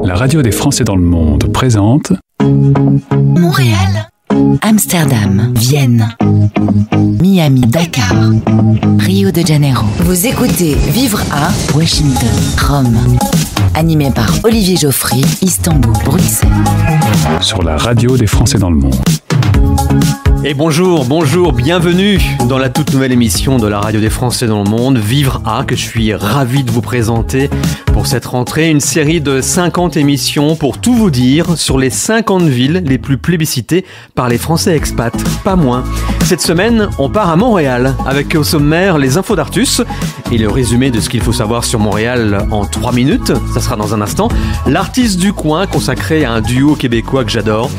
La radio des Français dans le monde présente Montréal, Amsterdam, Vienne, Miami, Dakar, Rio de Janeiro. Vous écoutez Vivre à Washington, Rome. Animé par Olivier Geoffry, Istanbul, Bruxelles. sur la radio des Français dans le monde. Et bonjour, bienvenue dans la toute nouvelle émission de la radio des Français dans le monde, Vivre à, que je suis ravi de vous présenter pour cette rentrée, une série de 50 émissions pour tout vous dire sur les 50 villes les plus plébiscitées par les Français expats, pas moins. Cette semaine, on part à Montréal avec au sommaire les infos d'Artus et le résumé de ce qu'il faut savoir sur Montréal en 3 minutes, ça sera dans un instant, l'artiste du coin consacré à un duo québécois que j'adore,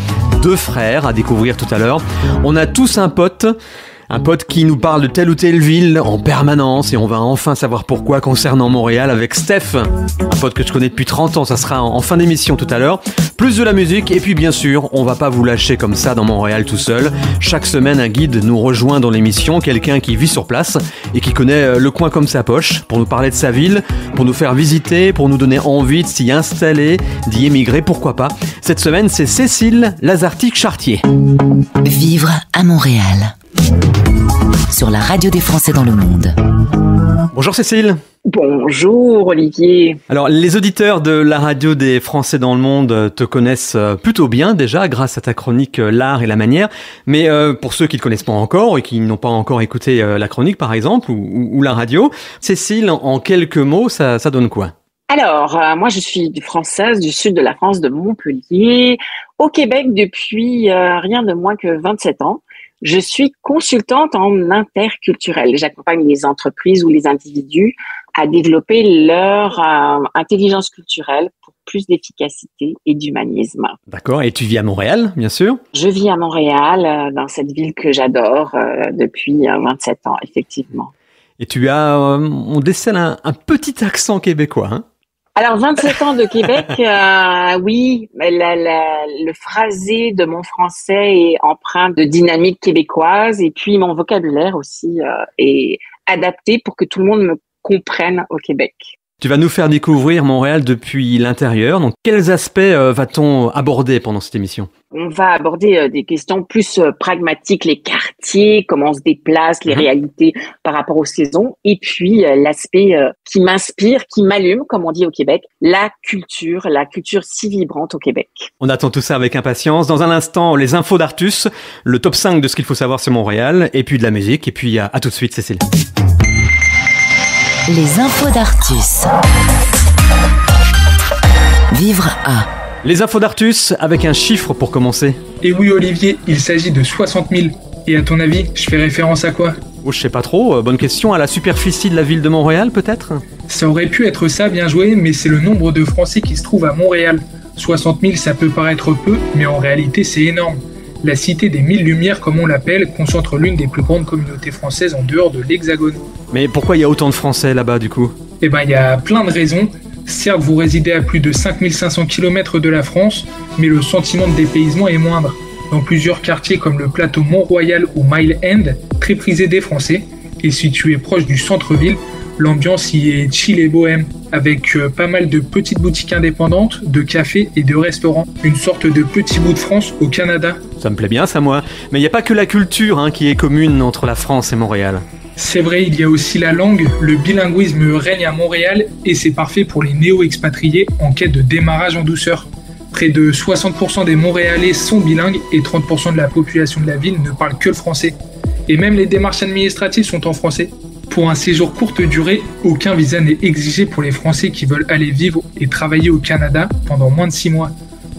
2 frères à découvrir tout à l'heure. On a tous un pote qui nous parle de telle ou telle ville en permanence et on va enfin savoir pourquoi concernant Montréal avec Steph, un pote que je connais depuis 30 ans, ça sera en fin d'émission tout à l'heure. Plus de la musique et puis bien sûr, on va pas vous lâcher comme ça dans Montréal tout seul. Chaque semaine, un guide nous rejoint dans l'émission, quelqu'un qui vit sur place et qui connaît le coin comme sa poche pour nous parler de sa ville, pour nous faire visiter, pour nous donner envie de s'y installer, d'y émigrer, pourquoi pas. Cette semaine, c'est Cécile Lazartique-Chartier. Vivre à Montréal. Sur la radio des Français dans le monde. Bonjour Cécile. Bonjour Olivier. Alors les auditeurs de la radio des Français dans le monde te connaissent plutôt bien déjà grâce à ta chronique L'art et la manière, mais pour ceux qui ne te connaissent pas encore et qui n'ont pas encore écouté la chronique par exemple ou la radio, Cécile, en quelques mots, ça donne quoi ? Alors, moi je suis française du sud de la France, de Montpellier, au Québec depuis rien de moins que 27 ans. Je suis consultante en interculturel. J'accompagne les entreprises ou les individus à développer leur intelligence culturelle pour plus d'efficacité et d'humanisme. D'accord, et tu vis à Montréal, bien sûr ? Je vis à Montréal, dans cette ville que j'adore depuis 27 ans, effectivement. Et tu as, on décèle un petit accent québécois, hein ? Alors, 27 ans de Québec, oui, le phrasé de mon français est empreint de dynamique québécoise et puis mon vocabulaire aussi est adapté pour que tout le monde me comprenne au Québec. Tu vas nous faire découvrir Montréal depuis l'intérieur. Donc, quels aspects va-t-on aborder pendant cette émission ? On va aborder des questions plus pragmatiques, les quartiers, comment on se déplace, les réalités par rapport aux saisons. Et puis, l'aspect qui m'inspire, qui m'allume, comme on dit au Québec, la culture si vibrante au Québec. On attend tout ça avec impatience. Dans un instant, les infos d'Artus, le top 5 de ce qu'il faut savoir sur Montréal, et puis de la musique. Et puis, à tout de suite, Cécile. Les infos d'Artus. Vivre à. Les infos d'Artus avec un chiffre pour commencer. Et oui Olivier, il s'agit de 60 000. Et à ton avis, je fais référence à quoi ? Oh, je sais pas trop, bonne question. À la superficie de la ville de Montréal, peut-être ? Ça aurait pu être ça, bien joué, mais c'est le nombre de Français qui se trouvent à Montréal. 60 000, ça peut paraître peu, mais en réalité, c'est énorme. La cité des 1000 Lumières, comme on l'appelle, concentre l'une des plus grandes communautés françaises en dehors de l'Hexagone. Mais pourquoi il y a autant de Français là-bas, du coup ? Eh ben, il y a plein de raisons. Certes, vous résidez à plus de 5500 km de la France, mais le sentiment de dépaysement est moindre. Dans plusieurs quartiers comme le plateau Mont-Royal ou Mile End, très prisé des Français, et situé proche du centre-ville, l'ambiance y est chill et bohème, avec pas mal de petites boutiques indépendantes, de cafés et de restaurants. Une sorte de petit bout de France au Canada. Ça me plaît bien ça, moi. Mais il n'y a pas que la culture qui est commune entre la France et Montréal. C'est vrai, il y a aussi la langue. Le bilinguisme règne à Montréal et c'est parfait pour les néo-expatriés en quête de démarrage en douceur. Près de 60% des Montréalais sont bilingues et 30% de la population de la ville ne parle que le français. Et même les démarches administratives sont en français. Pour un séjour courte durée, aucun visa n'est exigé pour les Français qui veulent aller vivre et travailler au Canada pendant moins de 6 mois.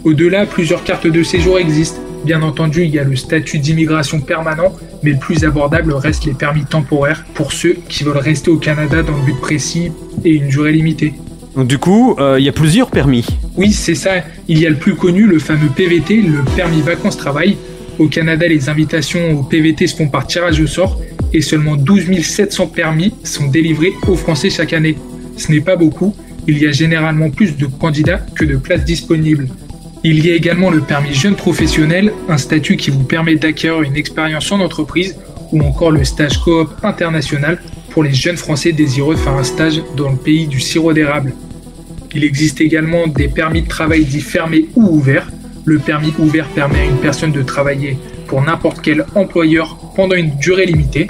Au-delà, plusieurs cartes de séjour existent. Bien entendu, il y a le statut d'immigration permanent, mais le plus abordable reste les permis temporaires pour ceux qui veulent rester au Canada dans le but précis et une durée limitée. Donc du coup, il y a plusieurs permis. Oui, c'est ça. Il y a le plus connu, le fameux PVT, le permis vacances-travail. Au Canada, les invitations au PVT se font par tirage au sort et seulement 12 700 permis sont délivrés aux Français chaque année. Ce n'est pas beaucoup, il y a généralement plus de candidats que de places disponibles. Il y a également le permis jeune professionnel, un statut qui vous permet d'acquérir une expérience en entreprise, ou encore le stage coop international pour les jeunes Français désireux de faire un stage dans le pays du sirop d'érable. Il existe également des permis de travail dits fermés ou ouverts. Le permis ouvert permet à une personne de travailler pour n'importe quel employeur pendant une durée limitée.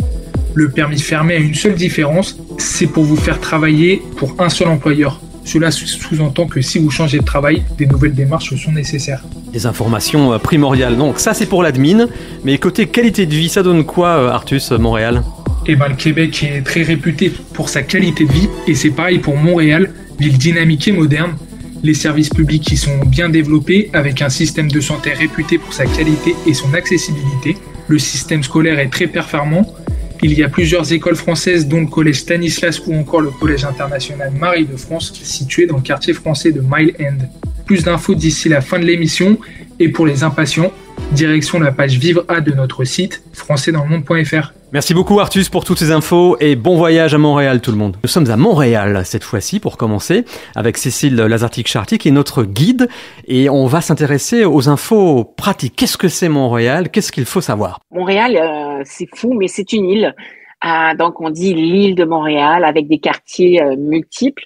Le permis fermé a une seule différence, c'est pour vous faire travailler pour un seul employeur. Cela sous-entend que si vous changez de travail, des nouvelles démarches sont nécessaires. Des informations primordiales. Donc ça c'est pour l'admin, mais côté qualité de vie, ça donne quoi Artus, Montréal ? Le Québec est très réputé pour sa qualité de vie et c'est pareil pour Montréal, ville dynamique et moderne. Les services publics y sont bien développés avec un système de santé réputé pour sa qualité et son accessibilité. Le système scolaire est très performant. Il y a plusieurs écoles françaises dont le collège Stanislas ou encore le collège international Marie de France situé dans le quartier français de Mile End. Plus d'infos d'ici la fin de l'émission et pour les impatients, direction la page Vivre A de notre site françaisdanslemonde.fr. Merci beaucoup Artus pour toutes ces infos et bon voyage à Montréal tout le monde. Nous sommes à Montréal cette fois-ci pour commencer avec Cécile Lazartique-Chartier qui est notre guide et on va s'intéresser aux infos pratiques. Qu'est-ce que c'est Montréal ? Qu'est-ce qu'il faut savoir ? Montréal, c'est fou, mais c'est une île. Donc on dit l'île de Montréal avec des quartiers multiples.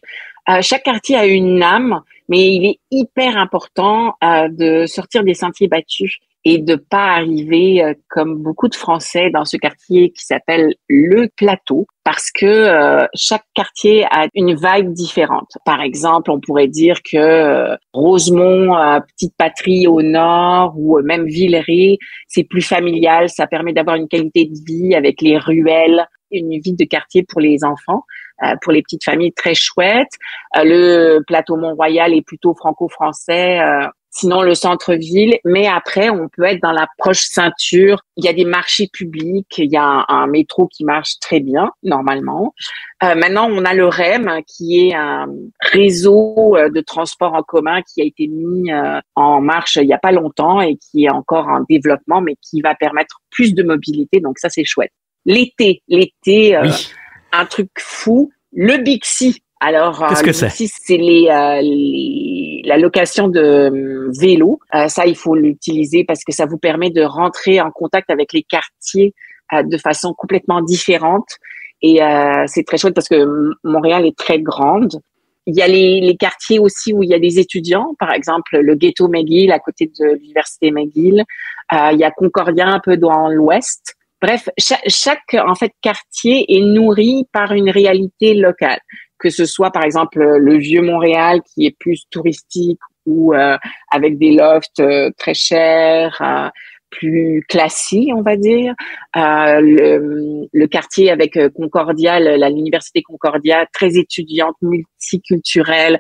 Chaque quartier a une âme, mais il est hyper important de sortir des sentiers battus et de pas arriver comme beaucoup de Français dans ce quartier qui s'appelle le Plateau, parce que chaque quartier a une vibe différente. Par exemple, on pourrait dire que Rosemont, Petite Patrie au nord, ou même Villeray, c'est plus familial, ça permet d'avoir une qualité de vie avec les ruelles, une vie de quartier pour les enfants, pour les petites familles très chouette. Le Plateau Mont-Royal est plutôt franco-français, sinon le centre-ville, mais après on peut être dans la proche ceinture. Il y a des marchés publics, il y a un métro qui marche très bien normalement. Maintenant on a le REM qui est un réseau de transport en commun qui a été mis en marche il y a pas longtemps et qui est encore en développement, mais qui va permettre plus de mobilité, donc ça c'est chouette. L'été, oui. Un truc fou, le Bixi. Alors, qu'est-ce que c'est la location de vélo. Ça, il faut l'utiliser parce que ça vous permet de rentrer en contact avec les quartiers de façon complètement différente. Et c'est très chouette parce que Montréal est très grande. Il y a les quartiers aussi où il y a des étudiants, par exemple le ghetto McGill à côté de l'université McGill. Il y a Concordia un peu dans l'ouest. Bref, chaque en fait quartier est nourri par une réalité locale, que ce soit par exemple le vieux Montréal qui est plus touristique ou avec des lofts très chers, plus classiques on va dire, le quartier avec Concordia, l'université Concordia, très étudiante, multiculturelle,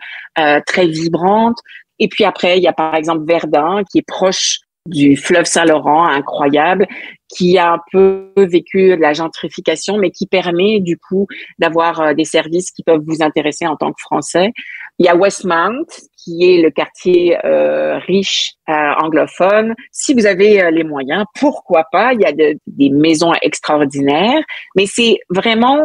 très vibrante. Et puis après il y a par exemple Verdun qui est proche du fleuve Saint-Laurent, incroyable, qui a un peu vécu de la gentrification, mais qui permet du coup d'avoir des services qui peuvent vous intéresser en tant que Français. Il y a Westmount, qui est le quartier riche anglophone. Si vous avez les moyens, pourquoi pas, il y a des maisons extraordinaires, mais c'est vraiment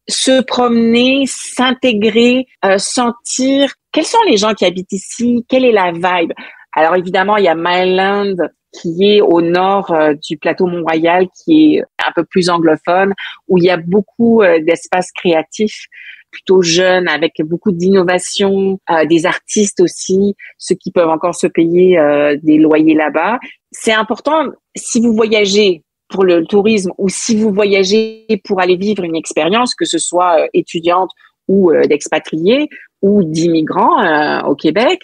se promener, s'intégrer, sentir quels sont les gens qui habitent ici, quelle est la vibe. Alors évidemment, il y a Myland qui est au nord du plateau Mont-Royal, qui est un peu plus anglophone, où il y a beaucoup d'espaces créatifs, plutôt jeunes, avec beaucoup d'innovation, des artistes aussi, ceux qui peuvent encore se payer des loyers là-bas. C'est important, si vous voyagez pour le tourisme ou si vous voyagez pour aller vivre une expérience, que ce soit étudiante ou d'expatriés ou d'immigrants au Québec,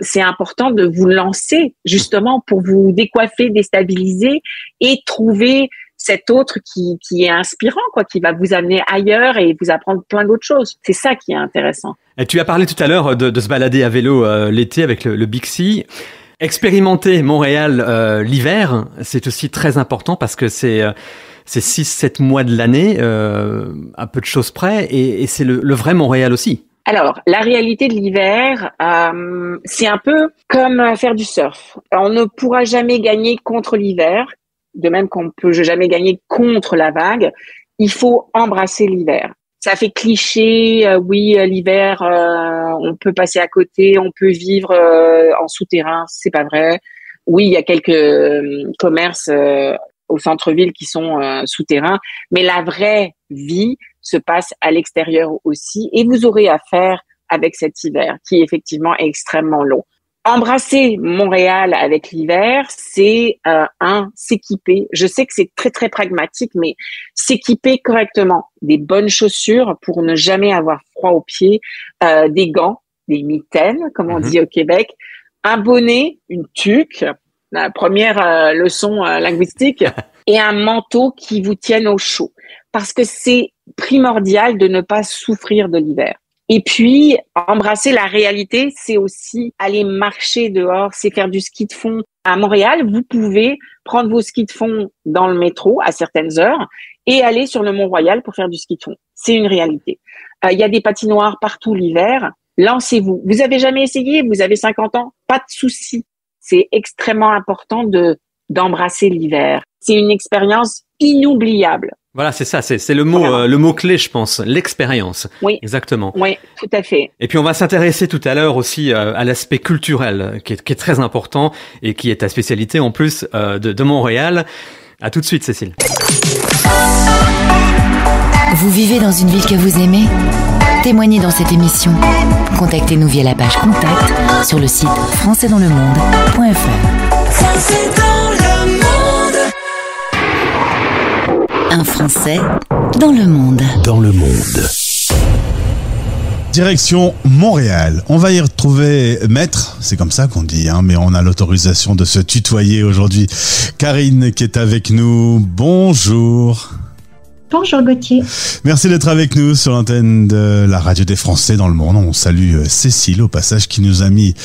c'est important de vous lancer justement pour vous décoiffer, déstabiliser et trouver cet autre qui est inspirant, quoi, qui va vous amener ailleurs et vous apprendre plein d'autres choses. C'est ça qui est intéressant. Et tu as parlé tout à l'heure de se balader à vélo l'été avec le Bixi. Expérimenter Montréal l'hiver, c'est aussi très important parce que c'est 6-7 mois de l'année, à peu de choses près, et c'est le vrai Montréal aussi. Alors, la réalité de l'hiver, c'est un peu comme faire du surf. On ne pourra jamais gagner contre l'hiver, de même qu'on ne peut jamais gagner contre la vague. Il faut embrasser l'hiver. Ça fait cliché, oui, l'hiver, on peut passer à côté, on peut vivre en souterrain, c'est pas vrai. Oui, il y a quelques commerces au centre-ville qui sont souterrains, mais la vraie vie se passe à l'extérieur aussi, et vous aurez affaire avec cet hiver qui effectivement est extrêmement long. Embrasser Montréal avec l'hiver, c'est s'équiper. Je sais que c'est très, très pragmatique, mais s'équiper correctement. Des bonnes chaussures pour ne jamais avoir froid aux pieds, des gants, des mitaines, comme on dit au Québec, un bonnet, une tuque, la première leçon linguistique, et un manteau qui vous tienne au chaud. Parce que c'est primordial de ne pas souffrir de l'hiver. Et puis, embrasser la réalité, c'est aussi aller marcher dehors, c'est faire du ski de fond. À Montréal, vous pouvez prendre vos skis de fond dans le métro à certaines heures et aller sur le Mont-Royal pour faire du ski de fond. C'est une réalité. Il y a des patinoires partout l'hiver. Lancez-vous. Vous avez jamais essayé? Vous avez 50 ans? Pas de souci. C'est extrêmement important d'embrasser l'hiver. C'est une expérience inoubliable. Voilà, c'est ça, c'est le mot clé, je pense, l'expérience. Oui. Exactement. Oui, tout à fait. Et puis on va s'intéresser tout à l'heure aussi à l'aspect culturel, qui est très important et qui est ta spécialité en plus de Montréal. À tout de suite, Cécile. Vous vivez dans une ville que vous aimez? Témoignez dans cette émission. Contactez-nous via la page Contact sur le site françaisdanslemonde.fr. Un Français dans le monde. Dans le monde. Direction Montréal. On va y retrouver Maître, c'est comme ça qu'on dit, mais on a l'autorisation de se tutoyer aujourd'hui. Karine qui est avec nous. Bonjour. Bonjour Gauthier. Merci d'être avec nous sur l'antenne de la radio des Français dans le monde. On salue Cécile au passage qui nous a mis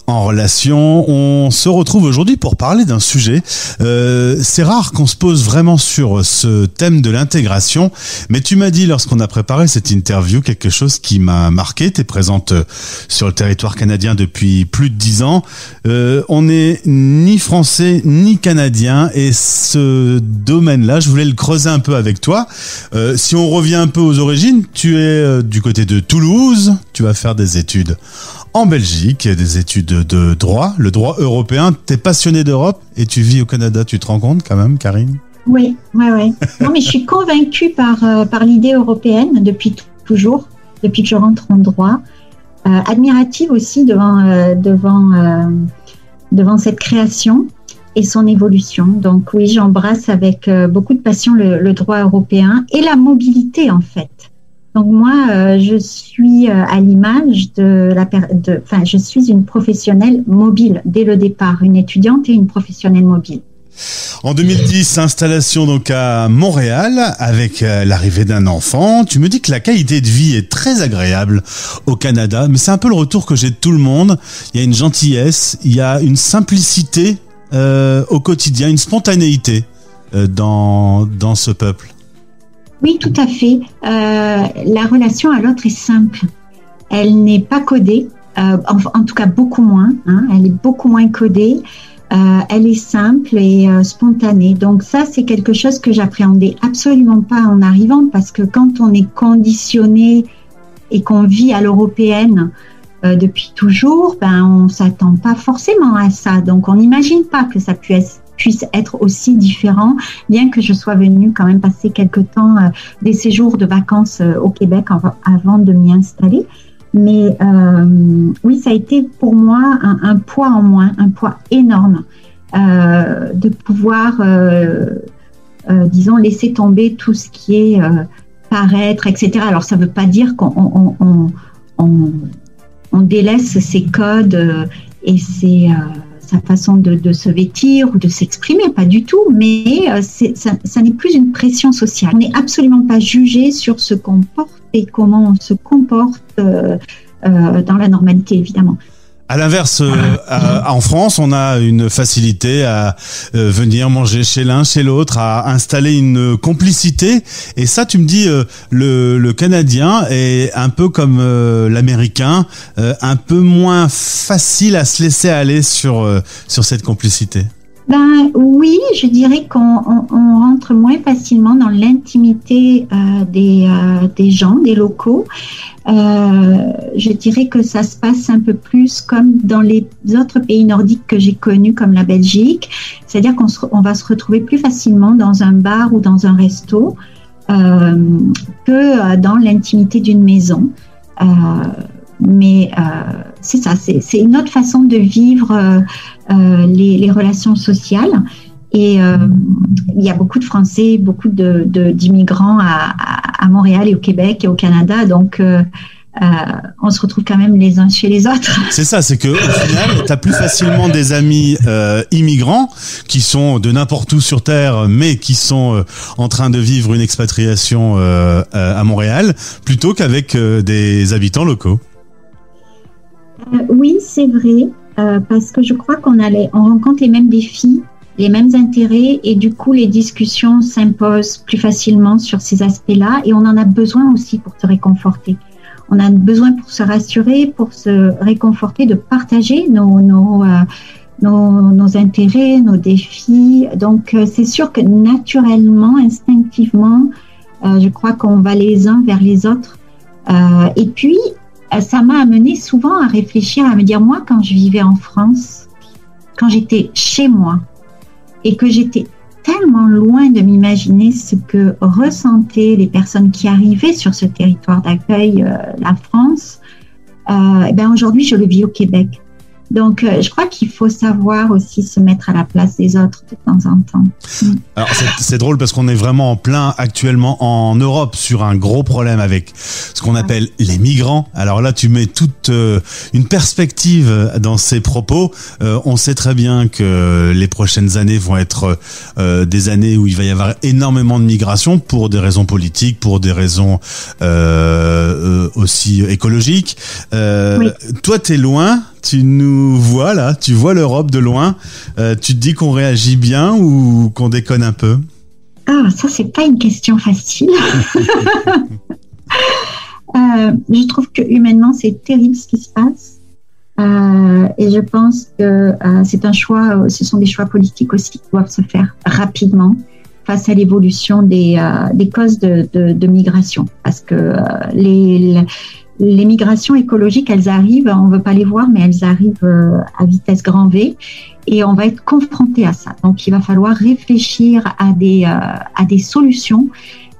en relation. On se retrouve aujourd'hui pour parler d'un sujet. C'est rare qu'on se pose vraiment sur ce thème de l'intégration, mais tu m'as dit lorsqu'on a préparé cette interview quelque chose qui m'a marqué. Tu es présente sur le territoire canadien depuis plus de 10 ans. On n'est ni français ni canadien et ce domaine-là, je voulais le creuser un peu avec toi. Si on revient un peu aux origines, tu es du côté de Toulouse, tu vas faire des études en Belgique, des études de droit, le droit européen. Tu es passionné d'Europe et tu vis au Canada, tu te rends compte quand même, Karine ? Oui. Non, mais je suis convaincue par l'idée européenne depuis toujours, depuis que je rentre en droit. Admirative aussi devant cette création et son évolution. Donc oui, j'embrasse avec beaucoup de passion le droit européen et la mobilité en fait. Donc moi, je suis à l'image je suis une professionnelle mobile dès le départ, une étudiante et une professionnelle mobile. En 2010, installation donc à Montréal avec l'arrivée d'un enfant. Tu me dis que la qualité de vie est très agréable au Canada, mais c'est un peu le retour que j'ai de tout le monde. Il y a une gentillesse, il y a une simplicité au quotidien, une spontanéité dans ce peuple. Oui, tout à fait. La relation à l'autre est simple. Elle n'est pas codée, en tout cas beaucoup moins. Elle est beaucoup moins codée. Elle est simple et spontanée. Donc ça, c'est quelque chose que j'appréhendais absolument pas en arrivant, parce que quand on est conditionné et qu'on vit à l'européenne depuis toujours, on s'attend pas forcément à ça. Donc on n'imagine pas que ça puisse être aussi différent, bien que je sois venue quand même passer quelque temps des séjours de vacances au Québec avant de m'y installer. Mais oui, ça a été pour moi un poids en moins, un poids énorme de pouvoir, disons, laisser tomber tout ce qui est paraître, etc. Alors ça ne veut pas dire qu'on délaisse ses codes et sa façon de se vêtir ou de s'exprimer, pas du tout, mais ça n'est plus une pression sociale. On n'est absolument pas jugé sur ce qu'on porte et comment on se comporte dans la normalité, évidemment. À l'inverse, en France, on a une facilité à venir manger chez l'un, chez l'autre, à installer une complicité. Et ça, tu me dis, le Canadien est un peu comme l'Américain, un peu moins facile à se laisser aller sur cette complicité. Oui, je dirais qu'on rentre moins facilement dans l'intimité des gens, des locaux. Je dirais que ça se passe un peu plus comme dans les autres pays nordiques que j'ai connus, comme la Belgique. C'est-à-dire qu'on va se retrouver plus facilement dans un bar ou dans un resto que dans l'intimité d'une maison. mais c'est ça, c'est une autre façon de vivre les relations sociales. Et il y a beaucoup de Français, beaucoup d'immigrants à Montréal et au Québec et au Canada, donc on se retrouve quand même les uns chez les autres. C'est ça, c'est que au final, t'as plus facilement des amis immigrants qui sont de n'importe où sur Terre, mais qui sont en train de vivre une expatriation à Montréal, plutôt qu'avec des habitants locaux. Oui, c'est vrai, parce que je crois on rencontre les mêmes défis, les mêmes intérêts, et du coup les discussions s'imposent plus facilement sur ces aspects-là, et on en a besoin aussi pour se réconforter. On a besoin pour se rassurer, pour se réconforter, de partager nos intérêts, nos défis. Donc c'est sûr que naturellement, instinctivement, je crois qu'on va les uns vers les autres. Et puis ça m'a amené souvent à réfléchir, à me dire, moi, quand je vivais en France, quand j'étais chez moi, et que j'étais tellement loin de m'imaginer ce que ressentaient les personnes qui arrivaient sur ce territoire d'accueil, la France, aujourd'hui, je le vis au Québec. Donc, je crois qu'il faut savoir aussi se mettre à la place des autres de temps en temps. Alors, c'est drôle parce qu'on est vraiment en plein actuellement en Europe sur un gros problème avec ce qu'on appelle les migrants. Alors là, tu mets toute une perspective dans ces propos. On sait très bien que les prochaines années vont être des années où il va y avoir énormément de migration pour des raisons politiques, pour des raisons aussi écologiques. Oui. Toi, t'es loin. Tu nous vois là, tu vois l'Europe de loin. Tu te dis qu'on réagit bien ou qu'on déconne un peu? Ah, ça, c'est pas une question facile. Je trouve que humainement, c'est terrible ce qui se passe. Et je pense que c'est un choix, ce sont des choix politiques aussi qui doivent se faire rapidement face à l'évolution des causes de migration. Parce que les migrations écologiques, elles arrivent, on ne veut pas les voir, mais elles arrivent à vitesse grand V, et on va être confronté à ça. Donc, il va falloir réfléchir à des solutions,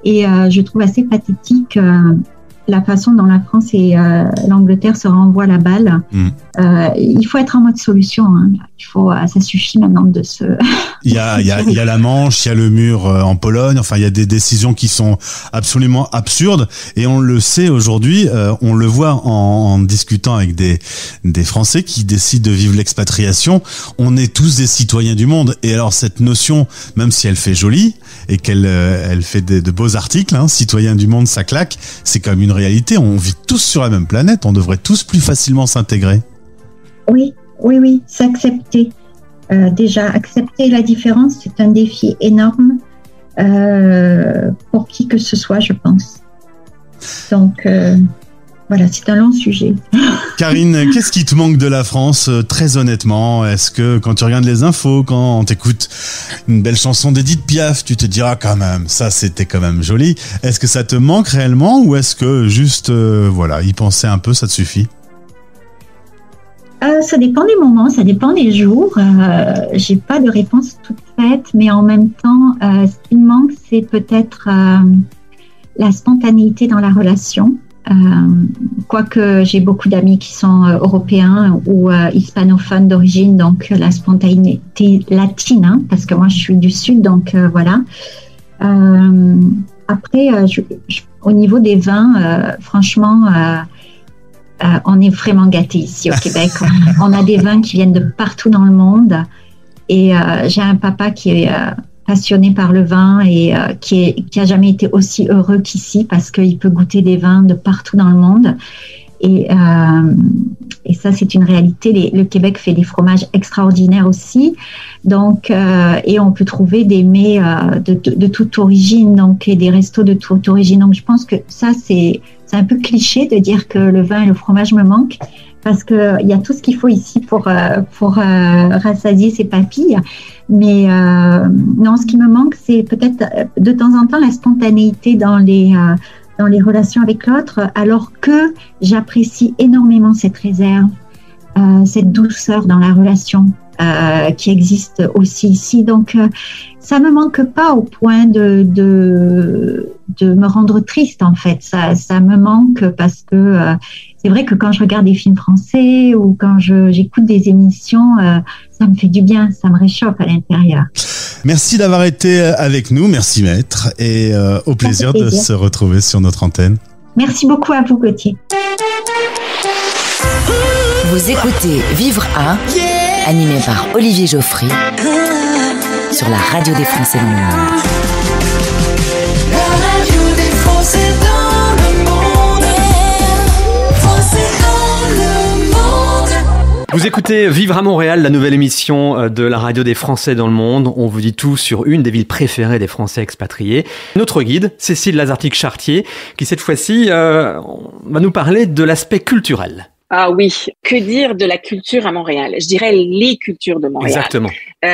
et je trouve assez pathétique la façon dont la France et l'Angleterre se renvoient la balle. Il faut être en mode solution. Hein. Ça suffit maintenant de se... Il y a la Manche, il y a le mur en Pologne. Enfin, il y a des décisions qui sont absolument absurdes. Et on le sait aujourd'hui, on le voit en discutant avec des Français qui décident de vivre l'expatriation. On est tous des citoyens du monde. Et alors, cette notion, même si elle fait jolie et qu'elle fait de beaux articles, hein, citoyens du monde, ça claque, c'est quand même une réalité. On vit tous sur la même planète. On devrait tous plus facilement s'intégrer. Oui, s'accepter. Déjà, accepter la différence, c'est un défi énorme pour qui que ce soit, je pense. Donc, voilà, c'est un long sujet. Karine, qu'est-ce qui te manque de la France, très honnêtement? Est-ce que quand tu regardes les infos, quand t'écoutes une belle chanson d'Edith Piaf, tu te diras quand même, ça c'était quand même joli. Est-ce que ça te manque réellement ou est-ce que juste, y penser un peu, ça te suffit? Ça dépend des moments, ça dépend des jours. J'ai pas de réponse toute faite, mais en même temps, ce qui me manque, c'est peut-être la spontanéité dans la relation. Quoique j'ai beaucoup d'amis qui sont européens ou hispanophones d'origine, donc la spontanéité latine, hein, parce que moi je suis du Sud, donc voilà. Après, au niveau des vins, franchement... on est vraiment gâtés ici au Québec. On a des vins qui viennent de partout dans le monde. Et j'ai un papa qui est passionné par le vin et qui a jamais été aussi heureux qu'ici parce qu'il peut goûter des vins de partout dans le monde. Et ça, c'est une réalité. Le Québec fait des fromages extraordinaires aussi. Donc, et on peut trouver des mets de toute origine, donc, et des restos de toute origine. Donc, je pense que ça, c'est un peu cliché de dire que le vin et le fromage me manquent parce qu'il y a tout ce qu'il faut ici pour rassasier ses papilles. Mais non, ce qui me manque, c'est peut-être de temps en temps la spontanéité dans les relations avec l'autre, alors que j'apprécie énormément cette réserve, cette douceur dans la relation. qui existe aussi ici. Donc, ça me manque pas au point de me rendre triste, en fait. Ça me manque parce que c'est vrai que quand je regarde des films français ou quand j'écoute des émissions, ça me fait du bien, ça me réchauffe à l'intérieur. Merci d'avoir été avec nous, merci maître, et au plaisir de se retrouver sur notre antenne. Merci beaucoup à vous, Gauthier. Vous écoutez Vivre à, animé par Olivier Geoffrey, sur la radio des Français dans le monde. La radio des Français dans le monde. Français dans le monde. Vous écoutez Vivre à Montréal, la nouvelle émission de la radio des Français dans le monde. On vous dit tout sur une des villes préférées des Français expatriés. Notre guide, Cécile Lazartique-Chartier, qui cette fois-ci va nous parler de l'aspect culturel. Ah oui, que dire de la culture à Montréal? Je dirais les cultures de Montréal. Exactement.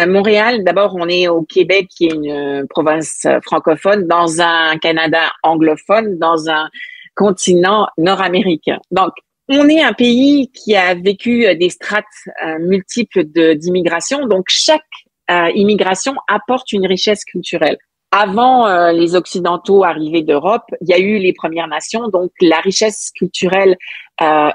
Montréal, d'abord, on est au Québec, qui est une province francophone, dans un Canada anglophone, dans un continent nord-américain. Donc, on est un pays qui a vécu des strates multiples d'immigration. Donc, chaque immigration apporte une richesse culturelle. Avant les Occidentaux arrivés d'Europe, il y a eu les Premières Nations, donc la richesse culturelle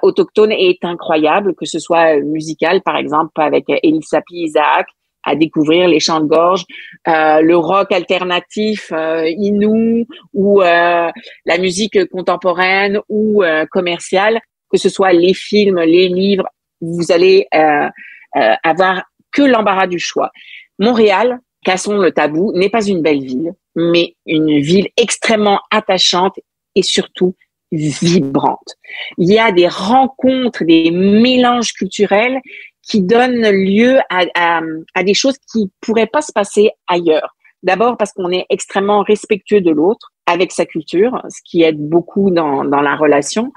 autochtone est incroyable, que ce soit musicale, par exemple, avec Elisapie Isaac, à découvrir les chants de gorge, le rock alternatif inou, ou la musique contemporaine ou commerciale, que ce soit les films, les livres, vous allez avoir que l'embarras du choix. Montréal, cassons le tabou, n'est pas une belle ville, mais une ville extrêmement attachante et surtout vibrante. Il y a des rencontres, des mélanges culturels qui donnent lieu à des choses qui pourraient pas se passer ailleurs. D'abord parce qu'on est extrêmement respectueux de l'autre avec sa culture, ce qui aide beaucoup dans la relation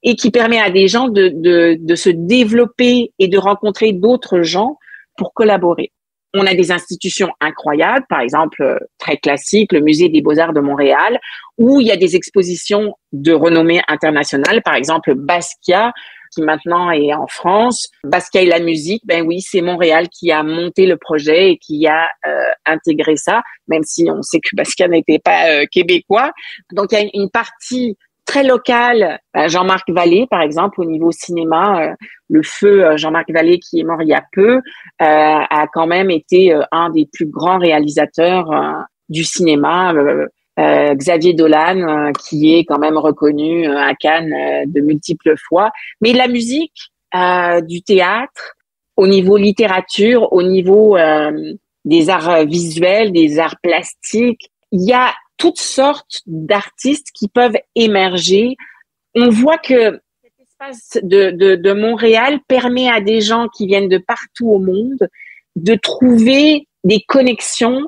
et qui permet à des gens de se développer et de rencontrer d'autres gens pour collaborer. On a des institutions incroyables, par exemple, très classiques, le Musée des Beaux-Arts de Montréal, où il y a des expositions de renommée internationale, par exemple Basquiat, qui maintenant est en France. Basquiat et la musique, ben oui, c'est Montréal qui a monté le projet et qui a intégré ça, même si on sait que Basquiat n'était pas québécois. Donc, il y a une partie très locale. Jean-Marc Vallée, par exemple, au niveau cinéma, le feu Jean-Marc Vallée, qui est mort il y a peu, a quand même été un des plus grands réalisateurs du cinéma. Xavier Dolan, qui est quand même reconnu à Cannes de multiples fois. Mais la musique, du théâtre, au niveau littérature, au niveau des arts visuels, des arts plastiques, il y a toutes sortes d'artistes qui peuvent émerger. On voit que cet espace de Montréal permet à des gens qui viennent de partout au monde de trouver des connexions,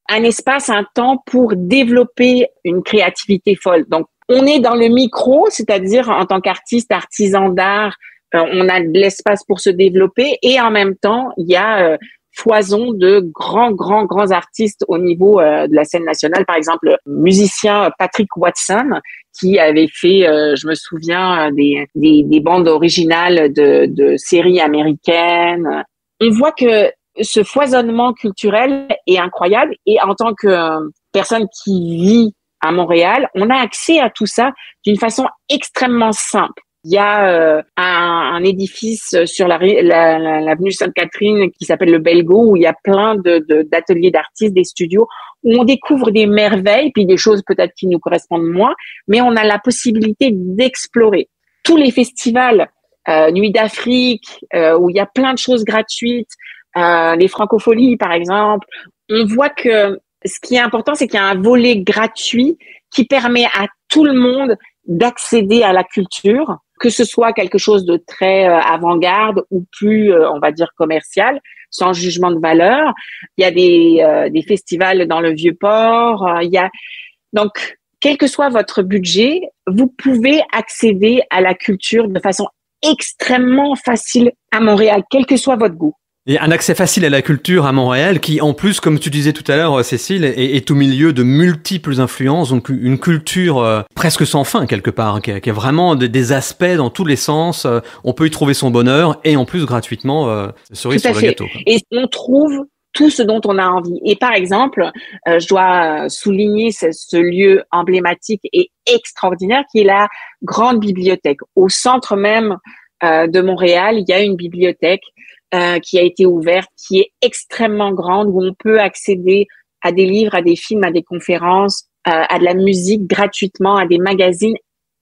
un espace, un temps pour développer une créativité folle. Donc, on est dans le micro, c'est-à-dire en tant qu'artiste, artisan d'art, on a de l'espace pour se développer et en même temps, il y a foison de grands artistes au niveau de la scène nationale. Par exemple, le musicien Patrick Watson, qui avait fait, je me souviens, des bandes originales de séries américaines. On voit que ce foisonnement culturel est incroyable et en tant que personne qui vit à Montréal, on a accès à tout ça d'une façon extrêmement simple. Il y a un édifice sur l'avenue Sainte-Catherine qui s'appelle le Belgo, où il y a plein d'ateliers d'artistes, des studios, où on découvre des merveilles, puis des choses peut-être qui nous correspondent moins, mais on a la possibilité d'explorer. Tous les festivals, Nuit d'Afrique, où il y a plein de choses gratuites, les Francopholies par exemple, on voit que ce qui est important, c'est qu'il y a un volet gratuit qui permet à tout le monde d'accéder à la culture, que ce soit quelque chose de très avant-garde ou plus, on va dire, commercial, sans jugement de valeur. Il y a des festivals dans le Vieux-Port. Donc, quel que soit votre budget, vous pouvez accéder à la culture de façon extrêmement facile à Montréal, quel que soit votre goût. Et un accès facile à la culture à Montréal qui, en plus, comme tu disais tout à l'heure, Cécile, est au milieu de multiples influences, donc une culture presque sans fin, quelque part, hein, qui a vraiment des aspects dans tous les sens. On peut y trouver son bonheur et en plus, gratuitement, cerise sur le gâteau. Quoi. Et on trouve tout ce dont on a envie. Et par exemple, je dois souligner ce lieu emblématique et extraordinaire qui est la grande bibliothèque. Au centre même de Montréal, il y a une bibliothèque qui a été ouverte, qui est extrêmement grande, où on peut accéder à des livres, à des films, à des conférences, à de la musique gratuitement, à des magazines.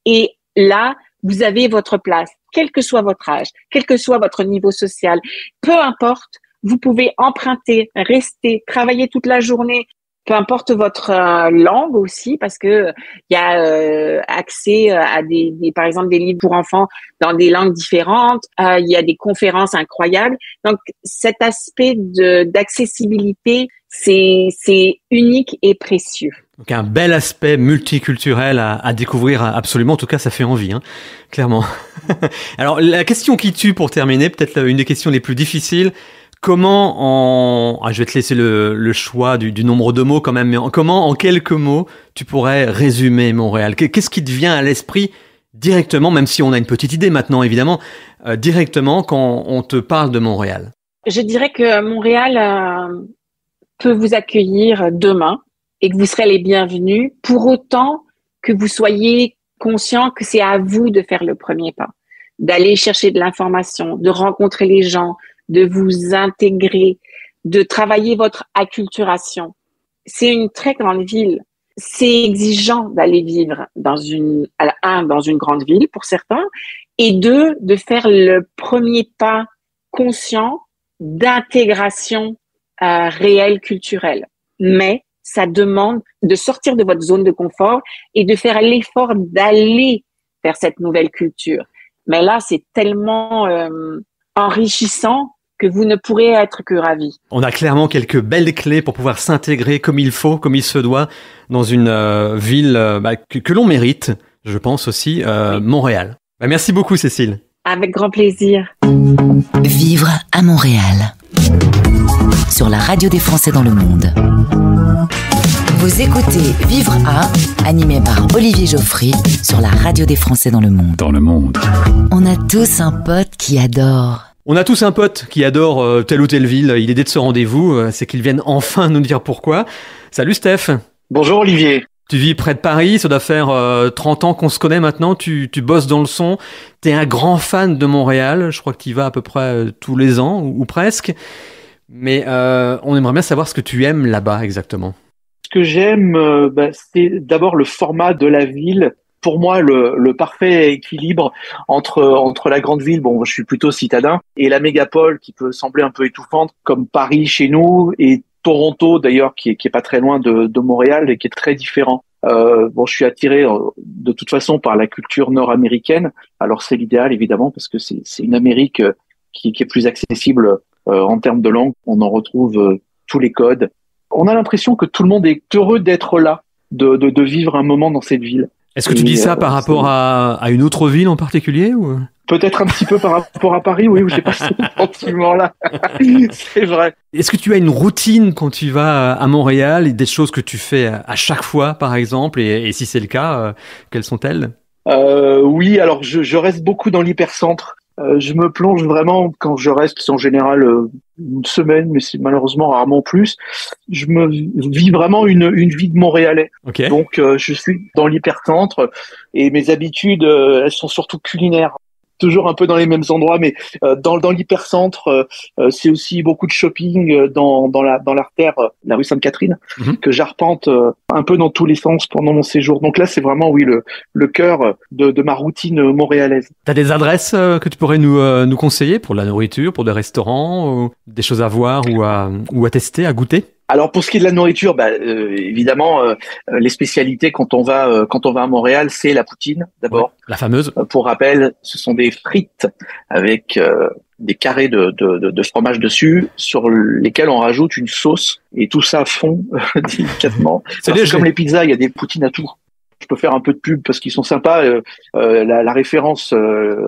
Et là, vous avez votre place, quel que soit votre âge, quel que soit votre niveau social, peu importe, vous pouvez emprunter, rester, travailler toute la journée, peu importe votre langue aussi, parce que il y a accès à par exemple des livres pour enfants dans des langues différentes. Il y a des conférences incroyables. Donc cet aspect d'accessibilité, c'est unique et précieux. Donc un bel aspect multiculturel à découvrir absolument. En tout cas, ça fait envie, hein, clairement. Alors la question qui tue pour terminer, peut-être une des questions les plus difficiles. Comment je vais te laisser le choix du nombre de mots quand même, mais comment en quelques mots tu pourrais résumer Montréal? Qu'est-ce qui te vient à l'esprit directement, même si on a une petite idée maintenant évidemment, directement quand on te parle de Montréal? Je dirais que Montréal peut vous accueillir demain et que vous serez les bienvenus, pour autant que vous soyez conscient que c'est à vous de faire le premier pas, d'aller chercher de l'information, de rencontrer les gens, de vous intégrer, de travailler votre acculturation. C'est une très grande ville. C'est exigeant d'aller vivre dans une grande ville pour certains, et deux, de faire le premier pas conscient d'intégration réelle culturelle. Mais ça demande de sortir de votre zone de confort et de faire l'effort d'aller vers cette nouvelle culture. Mais là, c'est tellement enrichissant que vous ne pourrez être que ravi. On a clairement quelques belles clés pour pouvoir s'intégrer comme il faut, comme il se doit, dans une ville que l'on mérite, je pense aussi, Montréal. Merci beaucoup, Cécile. Avec grand plaisir. Vivre à Montréal. Sur la radio des Français dans le monde. Vous écoutez Vivre à, animé par Olivier Geoffry, sur la radio des Français dans le monde. Dans le monde. On a tous un pote qui adore. On a tous un pote qui adore telle ou telle ville. Il est dès de ce rendez-vous. C'est qu'il vienne enfin nous dire pourquoi. Salut Steph. Bonjour Olivier. Tu vis près de Paris, ça doit faire 30 ans qu'on se connaît maintenant, tu bosses dans le son, t'es un grand fan de Montréal, je crois que tu y vas à peu près tous les ans, ou presque, mais on aimerait bien savoir ce que tu aimes là-bas exactement. Ce que j'aime, c'est d'abord le format de la ville. Pour moi, le parfait équilibre entre la grande ville, bon, je suis plutôt citadin, et la mégapole qui peut sembler un peu étouffante, comme Paris chez nous, et Toronto d'ailleurs, qui est pas très loin de Montréal et qui est très différent. Je suis attiré de toute façon par la culture nord-américaine. Alors c'est l'idéal évidemment parce que c'est une Amérique qui est plus accessible en termes de langue. On en retrouve tous les codes. On a l'impression que tout le monde est heureux d'être là, de vivre un moment dans cette ville. Est-ce que tu dis ça par rapport à une autre ville en particulier ou... Peut-être un petit peu par rapport à Paris, oui, où j'ai pas ce sentiment-là. C'est vrai. Est-ce que tu as une routine quand tu vas à Montréal, des choses que tu fais à chaque fois, par exemple, et si c'est le cas, quelles sont-elles? Oui, alors je reste beaucoup dans l'hypercentre. Je me plonge vraiment quand je reste, c'est en général une semaine, mais c'est malheureusement rarement plus. Je me vis vraiment une vie de Montréalais. Okay. Donc je suis dans l'hypercentre et mes habitudes, elles sont surtout culinaires. Toujours un peu dans les mêmes endroits, mais dans l'hypercentre, c'est aussi beaucoup de shopping dans l'artère, la rue Sainte-Catherine, que j'arpente un peu dans tous les sens pendant mon séjour. Donc là, c'est vraiment, oui, le cœur de ma routine montréalaise. T'as des adresses que tu pourrais nous conseiller pour la nourriture, pour des restaurants, ou des choses à voir ou à tester, à goûter? Alors pour ce qui est de la nourriture, évidemment, les spécialités quand on va à Montréal, c'est la poutine d'abord. Ouais, la fameuse. Pour rappel, ce sont des frites avec des carrés de fromage dessus, sur lesquels on rajoute une sauce et tout ça fond délicatement. C'est comme les pizzas, il y a des poutines à tout. je peux faire un peu de pub parce qu'ils sont sympas. La référence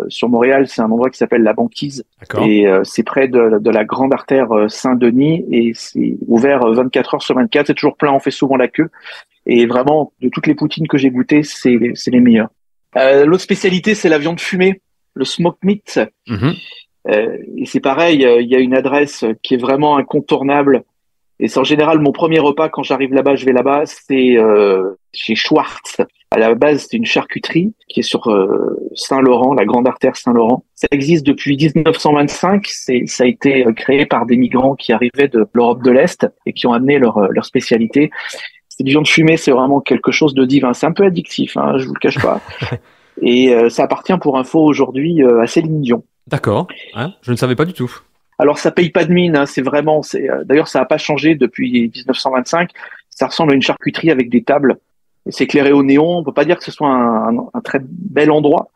sur Montréal, c'est un endroit qui s'appelle La Banquise. D'accord. Et c'est près de la grande artère Saint-Denis et c'est ouvert 24 heures sur 24. C'est toujours plein, on fait souvent la queue. Et vraiment, de toutes les poutines que j'ai goûtées, c'est les meilleures. L'autre spécialité, c'est la viande fumée, le smoked meat. Et c'est pareil, il y a une adresse qui est vraiment incontournable. Et c'est en général mon premier repas quand j'arrive là-bas, je vais là-bas, c'est chez Schwartz. À la base, c'est une charcuterie qui est sur Saint-Laurent, la grande artère Saint-Laurent. Ça existe depuis 1925. Ça a été créé par des migrants qui arrivaient de l'Europe de l'Est et qui ont amené leur spécialité. C'est du viande fumée, c'est vraiment quelque chose de divin. C'est un peu addictif, hein, je vous le cache pas. Et ça appartient pour info aujourd'hui à Céline Dion. D'accord, hein, je ne savais pas du tout. Alors ça paye pas de mine, hein, d'ailleurs ça n'a pas changé depuis 1925. Ça ressemble à une charcuterie avec des tables. C'est éclairé au néon. On peut pas dire que ce soit un très bel endroit,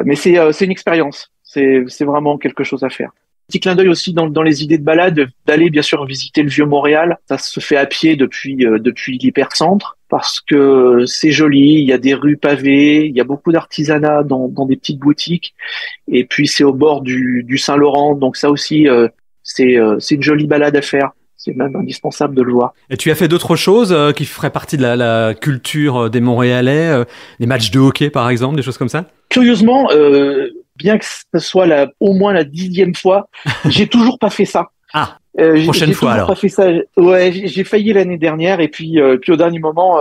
mais c'est une expérience. C'est vraiment quelque chose à faire. Petit clin d'œil aussi dans les idées de balade, d'aller bien sûr visiter le vieux Montréal. Ça se fait à pied depuis l'hypercentre parce que c'est joli. Il y a des rues pavées, il y a beaucoup d'artisanat dans des petites boutiques. Et puis c'est au bord du Saint-Laurent, donc ça aussi c'est une jolie balade à faire. C'est même indispensable de le voir. Et tu as fait d'autres choses qui feraient partie de la culture des Montréalais, des matchs de hockey par exemple, des choses comme ça? Curieusement, bien que ce soit au moins la 10e fois, j'ai toujours pas fait ça. Ah, prochaine fois alors. Pas fait ça. Ouais, j'ai failli l'année dernière et puis au dernier moment,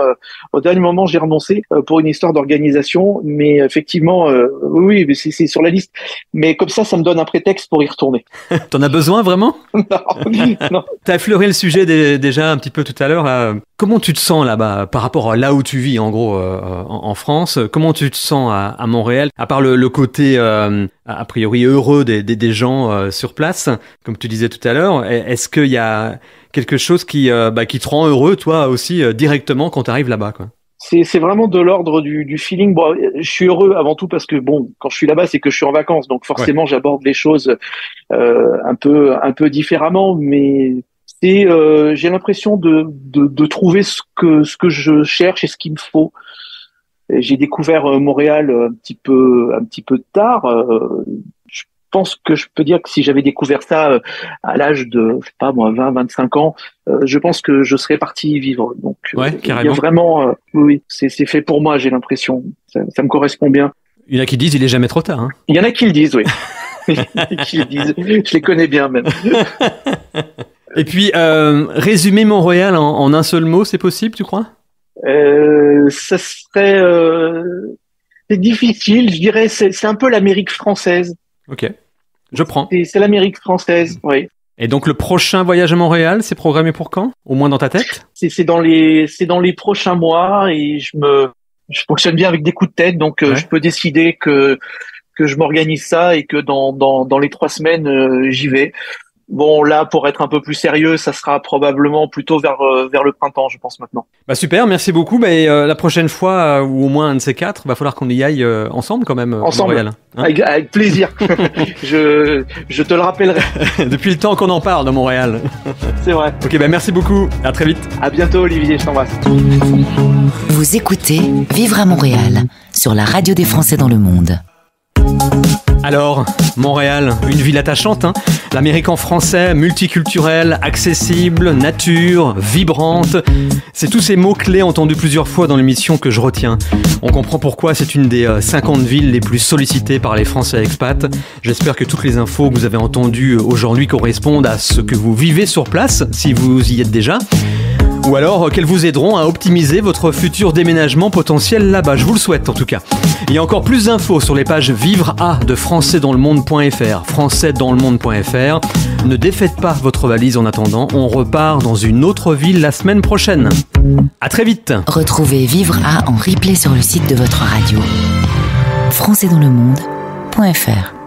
j'ai renoncé pour une histoire d'organisation. Mais effectivement, oui, mais c'est sur la liste. Mais comme ça me donne un prétexte pour y retourner. T'en as besoin vraiment? Non. T'as effleuré le sujet déjà un petit peu tout à l'heure. Là. Comment tu te sens là-bas par rapport à là où tu vis en gros en France? Comment tu te sens à Montréal? À part le côté a priori heureux des gens sur place, comme tu disais tout à l'heure, est-ce qu'il y a quelque chose qui te rend heureux toi aussi directement quand tu arrives là-bas quoi? C'est vraiment de l'ordre du feeling. Bon, je suis heureux avant tout parce que bon, quand je suis là-bas, c'est que je suis en vacances, donc forcément j'aborde les choses un peu différemment, mais j'ai l'impression de trouver ce que je cherche et ce qu'il me faut. J'ai découvert Montréal un petit peu tard. Je pense que je peux dire que si j'avais découvert ça à l'âge de, je sais pas moi, 20, 25 ans, je pense que je serais parti y vivre. Donc, ouais, carrément. Il y a vraiment, oui, c'est fait pour moi, j'ai l'impression. Ça me correspond bien. Il y en a qui disent il est jamais trop tard. Hein. Il y en a qui le disent, oui. Qui le disent. Je les connais bien même. Et puis, résumer Montréal en un seul mot, c'est possible, tu crois? Ça serait c'est difficile, je dirais c'est un peu l'Amérique française. Ok, je prends. C'est l'Amérique française, oui. Et donc le prochain voyage à Montréal, c'est programmé pour quand? Au moins dans ta tête? C'est dans les prochains mois et je fonctionne bien avec des coups de tête, donc je peux décider que je m'organise ça et que dans les 3 semaines j'y vais. Bon, là, pour être un peu plus sérieux, ça sera probablement plutôt vers le printemps, je pense maintenant. Bah super, merci beaucoup. Mais la prochaine fois, ou au moins un de ces 4, va falloir qu'on y aille ensemble quand même. Ensemble, Montréal, hein, avec plaisir. je te le rappellerai. Depuis le temps qu'on en parle de Montréal. C'est vrai. Ok, bah merci beaucoup. À très vite. À bientôt, Olivier. Je t'embrasse. Vous écoutez Vivre à Montréal sur la radio des Français dans le monde. Alors, Montréal, une ville attachante, hein. L'Amérique en français, multiculturelle, accessible, nature, vibrante. C'est tous ces mots-clés entendus plusieurs fois dans l'émission que je retiens. On comprend pourquoi c'est une des 50 villes les plus sollicitées par les Français expats. J'espère que toutes les infos que vous avez entendues aujourd'hui correspondent à ce que vous vivez sur place, si vous y êtes déjà. Ou alors qu'elles vous aideront à optimiser votre futur déménagement potentiel là-bas. Je vous le souhaite en tout cas. Il y a encore plus d'infos sur les pages Vivre à de françaisdanslemonde.fr. Françaisdanslemonde.fr. Ne défaites pas votre valise en attendant. On repart dans une autre ville la semaine prochaine. À très vite. Retrouvez Vivre à en replay sur le site de votre radio. françaisdanslemonde.fr